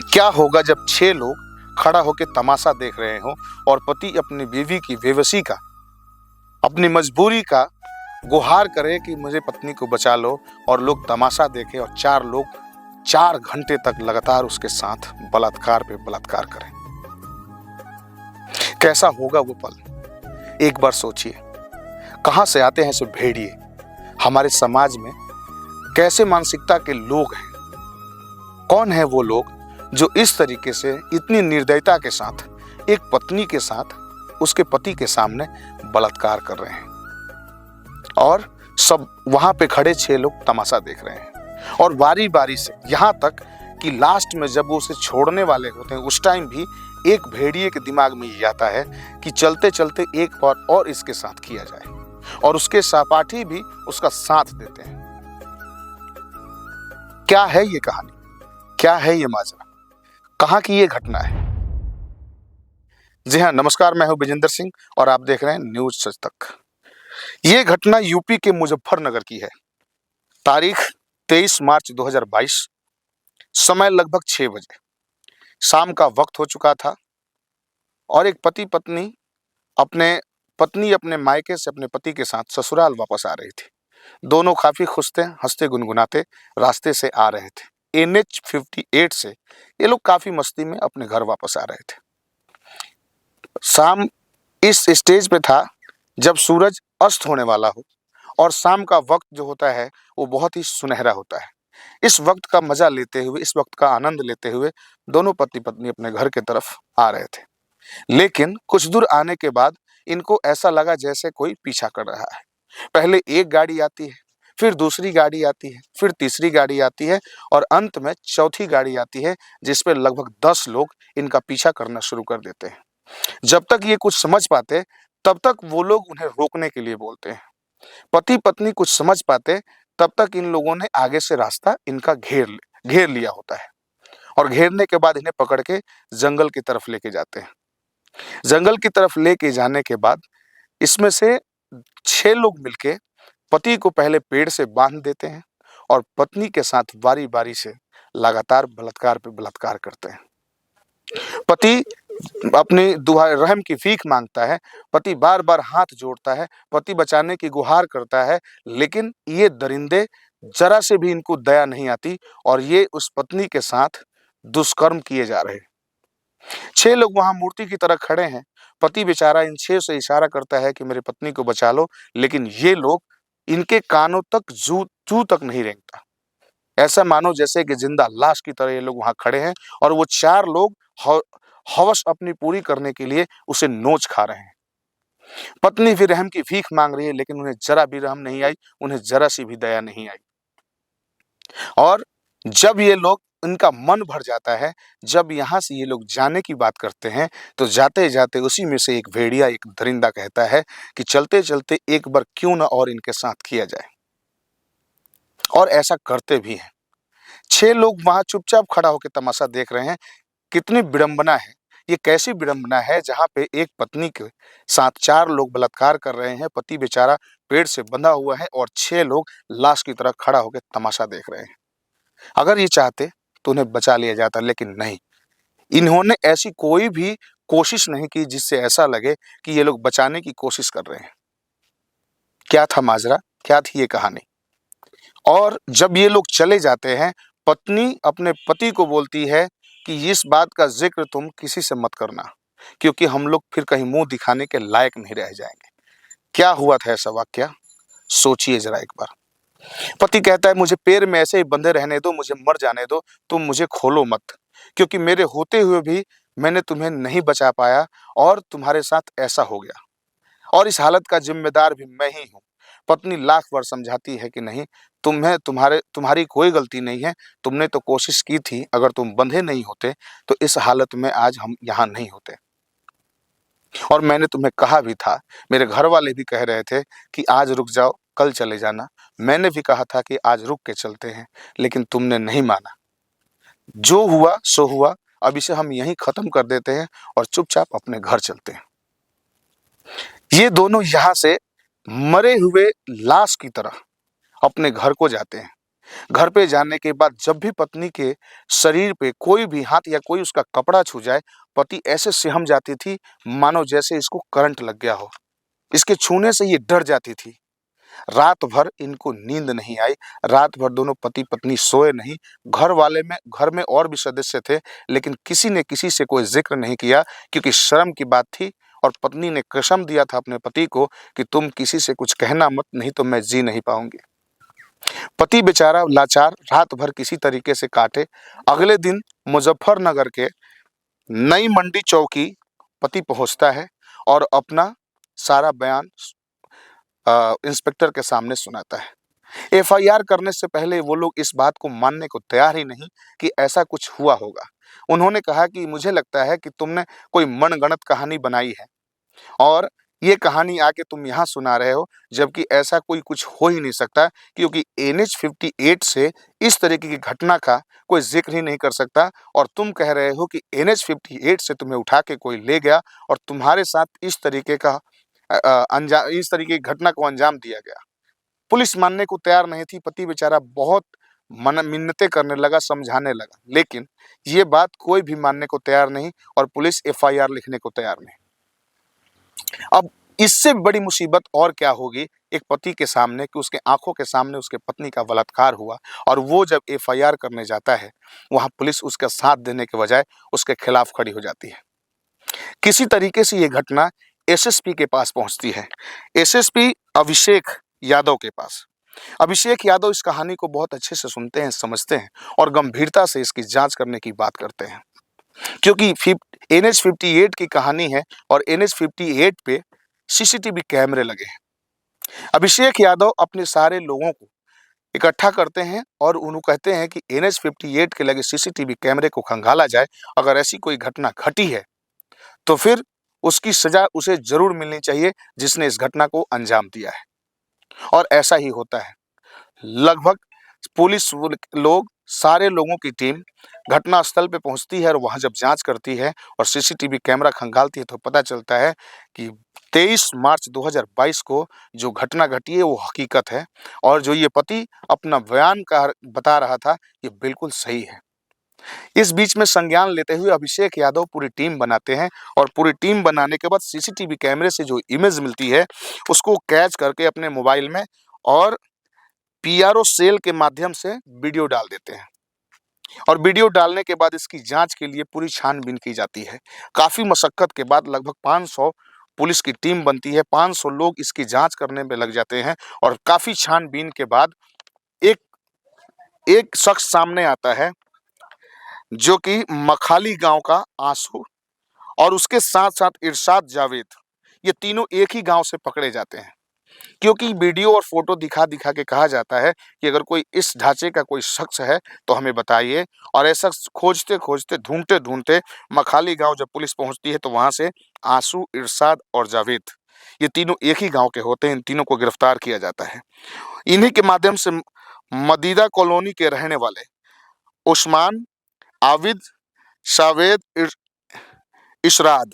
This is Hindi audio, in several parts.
क्या होगा जब 6 लोग खड़ा होकर तमाशा देख रहे हो और पति अपनी बीवी की बेबसी का, अपनी मजबूरी का गुहार करे कि मुझे पत्नी को बचा लो, और लोग तमाशा देखें और 4 लोग 4 घंटे तक लगातार उसके साथ बलात्कार पे बलात्कार करें। कैसा होगा वो पल, एक बार सोचिए। कहां से आते हैं सब भेड़िए, हमारे समाज में कैसे मानसिकता के लोग हैं। कौन है वो लोग जो इस तरीके से इतनी निर्दयता के साथ एक पत्नी के साथ उसके पति के सामने बलात्कार कर रहे हैं, और सब वहां पे खड़े 6 लोग तमाशा देख रहे हैं। और बारी बारी से यहां तक कि लास्ट में जब वो उसे छोड़ने वाले होते हैं, उस टाइम भी एक भेड़िए के दिमाग में ये आता है कि चलते चलते एक बार और इसके साथ किया जाए, और उसके सहपाठी भी उसका साथ देते हैं। क्या है ये कहानी, क्या है ये माजरा, कहां की ये घटना है? जी हाँ, नमस्कार, मैं हूं विजेंद्र सिंह और आप देख रहे हैं न्यूज सच तक। ये घटना यूपी के मुजफ्फरनगर की है। तारीख 23 मार्च 2022, समय लगभग 6 बजे, शाम का वक्त हो चुका था, और एक पति पत्नी अपने मायके से अपने पति के साथ ससुराल वापस आ रही थी। दोनों काफी खुश थे, हंसते गुनगुनाते रास्ते से आ रहे थे। NH 58 से ये लोग काफी मस्ती में अपने घर वापस आ रहे थे। शाम इस स्टेज पे था जब सूरज अस्त होने वाला हो, और शाम का वक्त जो होता है वो बहुत ही सुनहरा होता है। इस वक्त का मजा लेते हुए, इस वक्त का आनंद लेते हुए दोनों पति पत्नी अपने घर के तरफ आ रहे थे। लेकिन कुछ दूर आने के बाद इनको ऐसा लगा जैसे कोई पीछा कर रहा है। पहले एक गाड़ी आती है, फिर दूसरी गाड़ी आती है, फिर तीसरी गाड़ी आती है, और अंत में चौथी गाड़ी आती है, जिसपे लगभग 10 लोग इनका पीछा करना शुरू कर देते हैं। जब तक ये कुछ समझ पाते तब तक वो लोग उन्हें रोकने के लिए बोलते हैं। पति पत्नी कुछ समझ पाते तब तक इन लोगों ने आगे से रास्ता इनका घेर लिया होता है, और घेरने के बाद इन्हें पकड़ के जंगल की तरफ लेके जाते हैं। जंगल की तरफ लेके जाने के बाद इसमें से 6 लोग मिलके पति को पहले पेड़ से बांध देते हैं, और पत्नी के साथ बारी बारी से लगातार बलात्कार पे बलात्कार करते हैं। पति अपनी दुआ रहम की भीख मांगता है, पति बार बार हाथ जोड़ता है, पति बचाने की गुहार करता है, लेकिन ये दरिंदे जरा से भी इनको दया नहीं आती, और ये उस पत्नी के साथ दुष्कर्म किए जा रहे हैं। 6 लोग वहां मूर्ति की तरह खड़े हैं। पति बेचारा इन 6 से इशारा करता है कि मेरी पत्नी को बचा लो, लेकिन ये लोग, इनके कानों तक जू तक नहीं रेंगता। ऐसा मानो जैसे कि जिंदा लाश की तरह ये लोग वहां खड़े हैं, और वो 4 लोग हवस अपनी पूरी करने के लिए उसे नोच खा रहे हैं। पत्नी भी रहम की भीख मांग रही है, लेकिन उन्हें जरा भी रहम नहीं आई, उन्हें जरा सी भी दया नहीं आई। और जब ये लोग, इनका मन भर जाता है, जब यहाँ से ये लोग जाने की बात करते हैं, तो जाते जाते उसी में से एक भेड़िया, एक दरिंदा कहता है कि चलते चलते एक बार क्यों ना और इनके साथ किया जाए। और ऐसा करते भी हैं। 6 लोग वहां चुपचाप खड़ा होकर तमाशा देख रहे हैं। कितनी विडंबना है, ये कैसी विडंबना है जहां पे एक पत्नी के साथ 4 लोग बलात्कार कर रहे हैं, पति बेचारा पेड़ से बंधा हुआ है, और 6 लोग लाश की तरह खड़ा होकर तमाशा देख रहे हैं। अगर ये चाहते तो उन्हें बचा लिया जाता, लेकिन नहीं, इन्होंने ऐसी कोई भी कोशिश नहीं की जिससे ऐसा लगे कि ये लोग बचाने की कोशिश कर रहे हैं। क्या था माजरा, क्या थी ये कहानी? और जब ये लोग चले जाते हैं, पत्नी अपने पति को बोलती है कि इस बात का जिक्र तुम किसी से मत करना, क्योंकि हम लोग फिर कहीं मुंह दिखाने के लायक नहीं रह जाएंगे। क्या हुआ था ऐसा वाकया, सोचिए जरा एक बार। पति कहता है मुझे पैर में ऐसे ही बंधे रहने दो, मुझे मर जाने दो, तुम मुझे खोलो मत, क्योंकि मेरे होते हुए भी मैंने तुम्हें नहीं बचा पाया, और तुम्हारे साथ ऐसा हो गया, और इस हालत का जिम्मेदार भी मैं ही हूँ। पत्नी लाख बार समझाती है कि नहीं, तुम्हारी कोई गलती नहीं है, तुमने तो कोशिश की थी, अगर तुम बंधे नहीं होते तो इस हालत में आज हम यहाँ नहीं होते। और मैंने तुम्हें कहा भी था, मेरे घर वाले भी कह रहे थे कि आज रुक जाओ, कल चले जाना। मैंने भी कहा था कि आज रुक के चलते हैं, लेकिन तुमने नहीं माना। जो हुआ सो हुआ, अब इसे हम यहीं खत्म कर देते हैं और चुपचाप अपने घर चलते हैं। ये दोनों यहाँ से मरे हुए लाश की तरह अपने घर को जाते हैं। घर पे जाने के बाद जब भी पत्नी के शरीर पे कोई भी हाथ या कोई उसका कपड़ा छू जाए, पति ऐसे सिहम जाती थी मानो जैसे इसको करंट लग गया हो। इसके छूने से ये डर जाती थी। रात भर इनको नींद नहीं आई, रात भर दोनों पति-पत्नी सोए नहीं। घर में और भी सदस्य थे, लेकिन किसी ने किसी से कोई ज़िक्र नहीं किया क्योंकि शर्म की बात थी और पत्नी ने कसम दिया था अपने पति को कि तुम किसी से कुछ कहना मत, नहीं तो मैं जी नहीं पाऊँगी। पति बेचारा लाचार रात भर किसी तरीके से काटे। अगले दिन मुजफ्फरनगर के नई मंडी चौकी पति पहुँचता है और अपना सारा बयान इंस्पेक्टर के सामने सुनाता है। एफआईआर करने से पहले वो लोग इस बात को मानने को तैयार ही नहीं कि ऐसा कुछ हुआ होगा। उन्होंने कहा कि मुझे लगता है कि तुमने कोई मनगढ़ंत कहानी बनाई है और ये कहानी आके तुम यहाँ सुना रहे हो, जबकि ऐसा कोई कुछ हो ही नहीं सकता क्योंकि एनएच 58 से इस तरीके की घटना का कोई ज़िक्र ही नहीं कर सकता और तुम कह रहे हो कि एनएच 58 से तुम्हें उठा के कोई ले गया और तुम्हारे साथ इस तरीके का इस तरीके की घटना को अंजाम दिया गया। पुलिस मानने को तैयार नहीं थी, पति बेचारा बहुत मिन्नतें करने लगा, समझाने लगा, लेकिन ये बात कोई भी मानने को तैयार नहीं और पुलिस एफआईआर लिखने को तैयार नहीं। अब इससे बड़ी मुसीबत और क्या होगी एक पति के सामने कि उसके आंखों के सामने उसके पत्नी का बलात्कार हुआ और वो जब एफआईआर करने जाता है, वहां पुलिस उसका साथ देने के बजाय उसके खिलाफ खड़ी हो जाती है। किसी तरीके से ये घटना एसएसपी के पास पहुंचती है, एसएसपी अभिषेक यादव के पास। अभिषेक यादव इस कहानी को बहुत अच्छे से सुनते हैं, समझते हैं और गंभीरता से इसकी जांच करने की बात करते हैं क्योंकि एनएच 58 की कहानी है और एनएच 58 पे सीसीटीवी कैमरे लगे हैं। अभिषेक यादव अपने सारे लोगों को इकट्ठा करते हैं और उन्हें कहते हैं कि एनएच 58 के लगे सीसीटीवी कैमरे को खंगाला जाए। अगर ऐसी कोई घटना घटी है तो फिर उसकी सजा उसे जरूर मिलनी चाहिए जिसने इस घटना को अंजाम दिया है और ऐसा ही होता है। लगभग पुलिस लोग सारे लोगों की टीम घटनास्थल पे पहुंचती है और वहां जब जांच करती है और सीसीटीवी कैमरा खंगालती है तो पता चलता है कि 23 मार्च 2022 को जो घटना घटी है वो हकीकत है और जो ये पति अपना बयान का बता रहा था ये बिल्कुल सही है। इस बीच में संज्ञान लेते हुए अभिषेक यादव पूरी टीम बनाते हैं और पूरी टीम बनाने के बाद सीसीटीवी कैमरे से जो इमेज मिलती है उसको कैच करके अपने मोबाइल में और पीआरओ सेल के माध्यम से वीडियो डाल देते हैं और वीडियो डालने के बाद इसकी जांच के लिए पूरी छानबीन की जाती है। काफ़ी मशक्कत के बाद लगभग 500 पुलिस की टीम बनती है, 500 लोग इसकी जांच करने में लग जाते हैं और काफ़ी छानबीन के बाद एक एक शख्स सामने आता है जो कि मखाली गांव का आंसू और उसके साथ-साथ इरशाद जावेद, ये तीनों एक ही गांव से पकड़े जाते हैं। क्योंकि वीडियो और फोटो दिखा-दिखा के कहा जाता है कि अगर कोई इस ढांचे का कोई शख्स है तो हमें बताइए और ऐसा खोजते-खोजते, ढूँढते-ढूँढते मखाली गाँव जब पुलिस पहुँचती है तो वहाँ से आंसू, इरशाद और जावेद ये तीनों एक ही गाँव के होते हैं। इन तीनों को गिरफ्तार किया जाता है। इन्हीं के माध्यम से मदीदा कॉलोनी के रहने वाले उस्मान, आबिद, जावेद, इशराद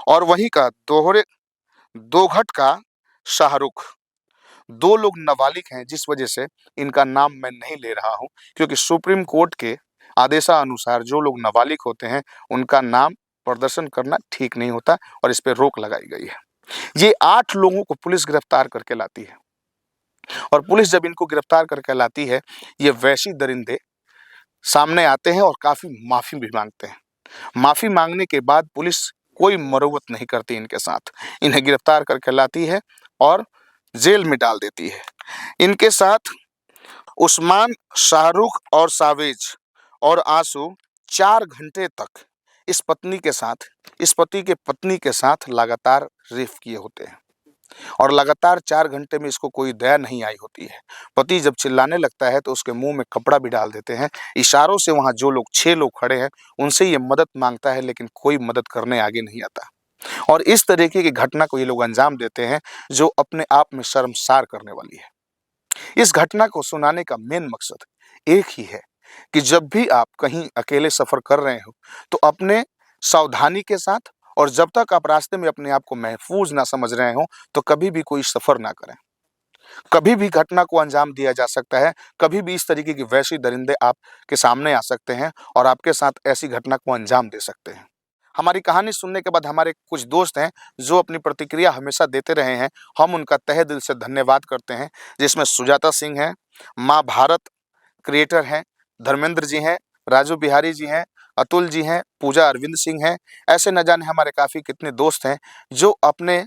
और वहीं का दोघट का शाहरुख, 2 लोग नाबालिग हैं जिस वजह से इनका नाम मैं नहीं ले रहा हूँ क्योंकि सुप्रीम कोर्ट के आदेशानुसार जो लोग नाबालिग होते हैं उनका नाम प्रदर्शन करना ठीक नहीं होता और इस पे रोक लगाई गई है। ये 8 लोगों को पुलिस गिरफ्तार करके लाती है और पुलिस जब इनको गिरफ्तार करके लाती है, ये वैशी दरिंदे सामने आते हैं और काफ़ी माफ़ी भी माँगते हैं। माफ़ी माँगने के बाद पुलिस कोई मरम्मत नहीं करती इनके साथ, इन्हें गिरफ्तार करके लाती है और जेल में डाल देती है। इनके साथ उस्मान, शाहरुख और सावेज और आंसू 4 घंटे तक इस पति के पत्नी के साथ लगातार रेप किए होते हैं और लगातार 4 घंटे में इसको कोई दया नहीं आई होती है। पति जब चिल्लाने लगता है तो उसके मुँह में कपड़ा भी डाल देते हैं। इशारों से वहाँ जो लोग 6 लोग खड़े हैं उनसे ये मदद माँगता है लेकिन कोई मदद करने आगे नहीं आता और इस तरीके की घटना को ये लोग अंजाम देते हैं जो अपने आप में शर्मसार करने वाली है। इस घटना को सुनाने का मेन मकसद एक ही है कि जब भी आप कहीं अकेले सफ़र कर रहे हो तो अपने सावधानी के साथ और जब तक आप रास्ते में अपने आप को महफूज ना समझ रहे हो तो कभी भी कोई सफ़र ना करें। कभी भी घटना को अंजाम दिया जा सकता है, कभी भी इस तरीके की वैसी दरिंदे आपके सामने आ सकते हैं और आपके साथ ऐसी घटना को अंजाम दे सकते हैं। हमारी कहानी सुनने के बाद हमारे कुछ दोस्त हैं, जो अपनी प्रतिक्रिया हमेशा देते रहे हैं, हम उनका तहे दिल से धन्यवाद करते हैं, जिसमें सुजाता सिंह हैं, माँ भारत क्रिएटर हैं, धर्मेंद्र जी हैं, राजू बिहारी जी हैं, अतुल जी हैं, पूजा अरविंद सिंह हैं। ऐसे न जाने हमारे काफ़ी कितने दोस्त हैं, जो अपने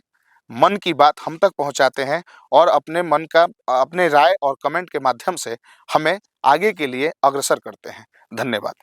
मन की बात हम तक पहुँचाते हैं और अपने राय और कमेंट के माध्यम से हमें आगे के लिए अग्रसर करते हैं। धन्यवाद।